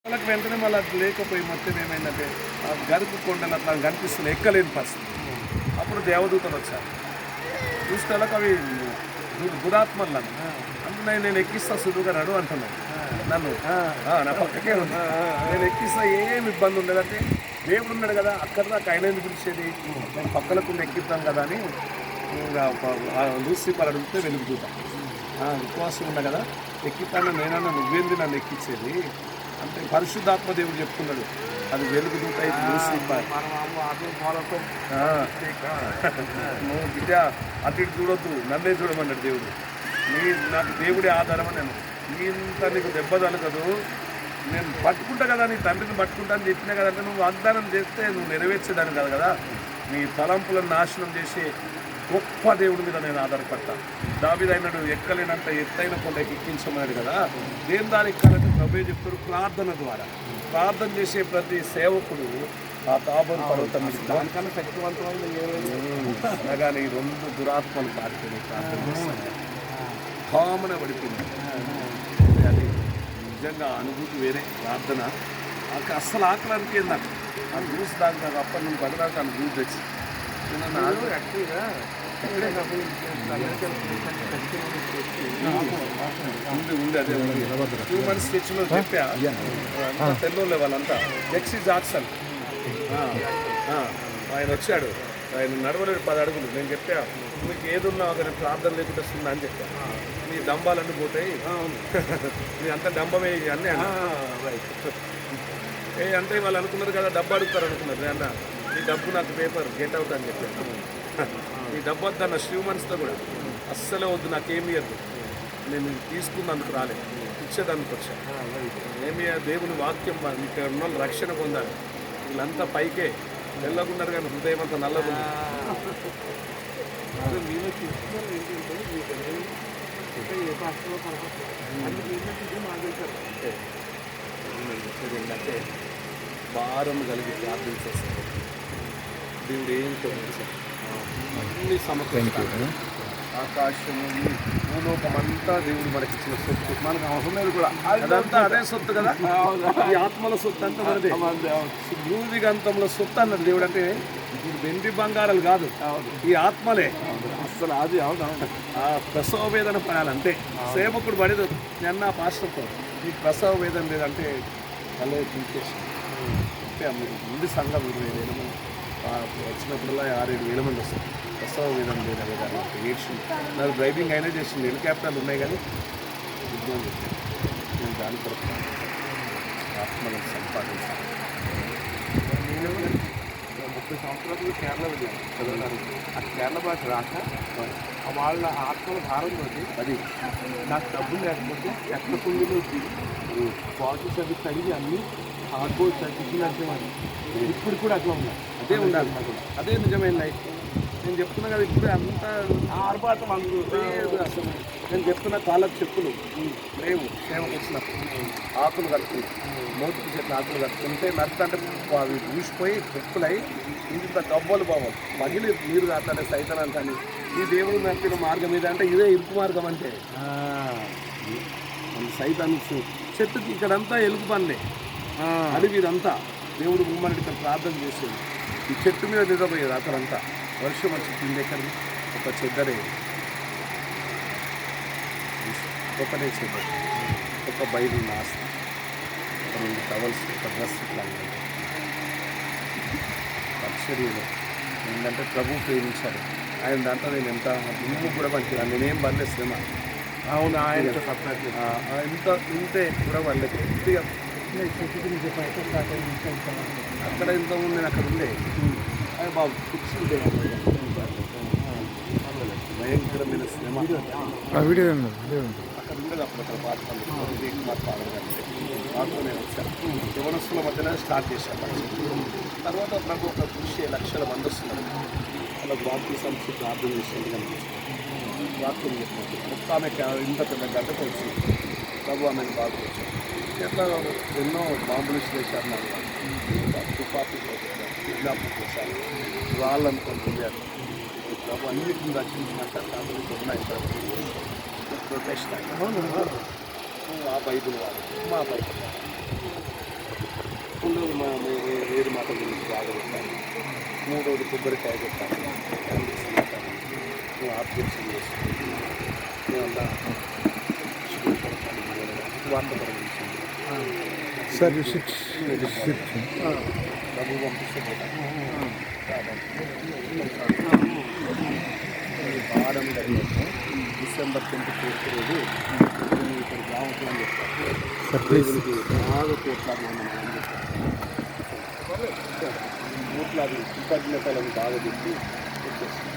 వాళ్ళకి వెంటనే మళ్ళీ అది లేకపోయి మొత్తం ఏమైందంటే ఆ గరుకు కొండలు అట్లా కనిపిస్తుంది, ఎక్కలేని పరిస్థితి. అప్పుడు దేవదూతలు వచ్చారు. చూస్తే వాళ్ళకి అవి దురాత్మలు నన్ను అంటున్నాయి. నేను ఎక్కిస్తా సులువుగా నడు అంటున్నాయి నన్ను. నా పక్కకే ఉంది, నేను ఎక్కిస్తా, ఏం ఇబ్బంది ఉండదంటే దేవుడు ఉన్నాడు కదా, అక్కడ దాకా ఆయన ఎందుకు పిలిచేది, నేను పక్కలకు ఎక్కిద్దాం కదా అని లూసిఫర్ అడిగితే వెలుగుతాం. ఉపవాసం ఉన్నా కదా, ఎక్కిస్తాను నేనన్నా, నువ్వేంది నన్ను ఎక్కించేది అంటే పరిశుద్ధాత్మ దేవుడు చెప్తున్నాడు, అది వెలుగుదూత లూసిఫర్. నువ్వు బిడ్డ అటు ఇటు చూడొద్దు, నన్నే చూడమన్నాడు దేవుడు. నాకు దేవుడే ఆధారం అని నేను ఇంత నీకు దెబ్బ తలగదు, నేను పట్టుకుంటా కదా, నీ తండ్రిని పట్టుకుంటా అని చెప్పినా కదంటే నువ్వు వాగ్దానం చేస్తే నువ్వు నెరవేర్చేదాన్ని కాదు కదా, నీ తలంపులను నాశనం చేసే గొప్ప దేవుడి మీద నేను ఆధారపడతా. దావీదు అయినాడు, ఎక్కలేనంత ఎత్తైన కొండకి ఎక్కించమన్నాడు కదా, దేని దానికి కాదంటే ప్రభువే చెప్తాడు, ప్రార్థన ద్వారా. ప్రార్థన చేసే ప్రతి సేవకుడు ఆ తాబోరు పర్వతం దానికన్నా శక్తివంతమైన అనగానే 2 దురాత్మలు పారిపోయి ప్రార్థన చేస్తాను, కామన పడిపోయింది. అది నిజంగా అనుభూతి వేరే. ప్రార్థన అస్సలు ఆకలి అనిపించింది నాకు, ఆ జ్యూస్ దాకా నాకు అప్పటి నుంచి పడదాకా ఆ జ్యూస్ తెచ్చి నాకు యాక్చువల్గా ఉంది. అదే 2 months తెచ్చిన చెప్పా, తెల్లోళ్ళే వాళ్ళంతా. జెక్సీ జాక్సన్ ఆయన వచ్చాడు, ఆయన నడవలేడు 10 అడుగులు. నేను చెప్పా, మీకు ఏదున్నా ఒక ప్రార్థన లేకుండా వస్తుందా అని చెప్పా. నీ డంబాలన్నీ పోతాయి, నీ అంత డంబమే అన్నీ అంటే వాళ్ళు అనుకున్నారు కదా, డబ్బు అడుగుతారు అనుకున్నారు. అన్న ఈ డబ్బు నాకు పేపర్ గెట్ అవుట్ అని చెప్పాను. ఈ డబ్బు వద్దు అన్న, హ్యూమన్స్తో కూడా అస్సలే వద్దు, నాకేమి ఇవ్వద్దు, నేను తీసుకున్నందుకు రాలేదు, ఇచ్చేదానికి వచ్చాను. ఏమి దేవుని వాక్యం, ఇక్కడ ఉన్న రక్షణ పొందాలి. వీళ్ళంతా పైకే వెళ్ళకున్నారు కానీ హృదయం అంతా నల్లగుంది. ఏంటంటే భారం కలిగి ప్రార్థించేస్తారు, దేవుడు ఏంటో అన్ని సమకూర్చాడు. ఆకాశము భూలోకం అంతా దేవుడు మనకి ఇచ్చిన సొత్తు, మనకు అవసరం కూడా అదంతా అదే సొత్తు కదా, ఈ ఆత్మల సొత్తు అంతా మనదే. భూదిగంతంలో సొత్తు అన్నది దేవుడు. అంటే ఇప్పుడు వెండి బంగారాలు కాదు, ఈ ఆత్మలే. అసలు అది ఆ ప్రసవ వేదన పడాలంటే సేవకుడు పడేది. నేను పాస్టర్తో ఈ ప్రసవ వేదన లేదంటే అలా తీసేసి అంటే ముందు సంఘం 20,000 మంది వచ్చినప్పుడల్లా 6-7 మంది వస్తారు. ప్రసవ వేదన లేదా విధానం ఏడ్చి నాకు డ్రైవింగ్ అయినా చేసింది, హెలికాప్టర్లు ఉన్నాయి కానీ ఇబ్బంది. నేను దాని కొరకు ఆత్మలను సంపాదించాను. 30 సంవత్సరాలు కేరళ వెళ్ళాను చదవడానికి. ఆ కేరళ భాష రాక వాళ్ళ ఆత్మల భారంతో అది నాకు డబ్బులు లేకపోతే ఎక్కడ కుండీలో బాటిల్స్ అవి కడిగి అన్నీ హార్డ్బోర్డ్ చదివిందంటే మరి ఇప్పుడు కూడా అట్లా ఉన్నాయి. అదే ఉండాలి నాకు, అదే నిజమైన లైఫ్. నేను చెప్తున్నా కదా, ఇప్పుడు అంతా ఆర్భాటం లేదు అసలు. నేను చెప్తున్న కాళ్ళకు చెప్పులు లేవు. సేవకు వచ్చినప్పుడు ఆకులు కట్టుకుని మోతుకు చెట్ల ఆకులు కట్టుకుంటే నడుతుంటే అవి ఊసిపోయి కుప్పులై ఇంత గవ్వలు బావాలి పగిలి నీరు కాస్తాడే సైతాన్ కానీ ఈ దేవుడు నడిపిన మార్గం మీద అంటే ఇదే ఇరుకు మార్గం. అంటే సైతాన్ చెట్టుకి ఇక్కడంతా ఎలుగు పనులే, అడివి ఇదంతా. దేవుడు ముమ్మడి ఇక్కడ ప్రార్థన చేసేది, ఈ చెట్టు మీద నిద్రపోయేది. అక్కడంతా వర్షం వచ్చి కింద ఎక్కడ ఒక చెద్దరే, ఒకటే చెద్దరు, ఒక బైబిల్ మాస్, ఒక 2 టవల్స్, ఒక డ్రెస్, ఇట్లా లక్షరీలో ఏంటంటే ప్రభు ప్రేమించాడు ఆయన. దాంట్లో నేను ఎంత ఇల్లు కూడా పంచాను, నేనేం పర్లేదు శ్రమ. అవును, ఆయన ఇంత ఇంతే కూడా పర్లేదు. కొద్దిగా అక్కడ ఇంతకుముందు నేను అక్కడ ఉండే బాబు కూర్చుంటే భయంకరమైన శ్రమ. అక్కడ ఉండేది అప్పుడు అక్కడ పాటలు నేను వచ్చాను. యువనస్తుల మధ్యలో స్టార్ట్ చేశాను. తర్వాత నాకు ఒక 30 లక్షల మంది వస్తున్నారు. అలా బాప్తిసం ప్రార్థన చేసేది కనిపిస్తుంది. ప్రార్థన చేస్తుంది ఒక్క ఆమెకి ఇంత పెద్ద గడ్డకు వచ్చింది. ప్రభు ఆమెను బాగా వచ్చాను. ఎట్లా ఎన్నో బాంబులు చేశారు, నాకు తుపాకీ కిడ్నాప్ చేశారు, వాళ్ళని కొంటున్నారు. ప్రభు అన్నిటిని రక్షించినట్టు ఉన్నాయి. ప్రొటెస్ట్ ఆ బైబుల్ వాడు, మా బైబుల్ ముందు వేరు మాట గురించి బాగా చెప్తాను. మూడోది కొబ్బరికాయ చెప్తాను. నువ్వు ఆబ్జెక్షన్ చేసుకుంటూ మేమంతా వార్తపరం డబ్బు పంపిస్తే పోతాను. వారం జరిగినప్పుడు డిసెంబర్ 24 రోజు ఇక్కడ గ్రామం అని చెప్తాను. దేవునికి బాగా కోట్లాడినామని అని చెప్తాను. కోట్లాది కృతజ్ఞతలను బాగా చెప్పి వచ్చేస్తాను.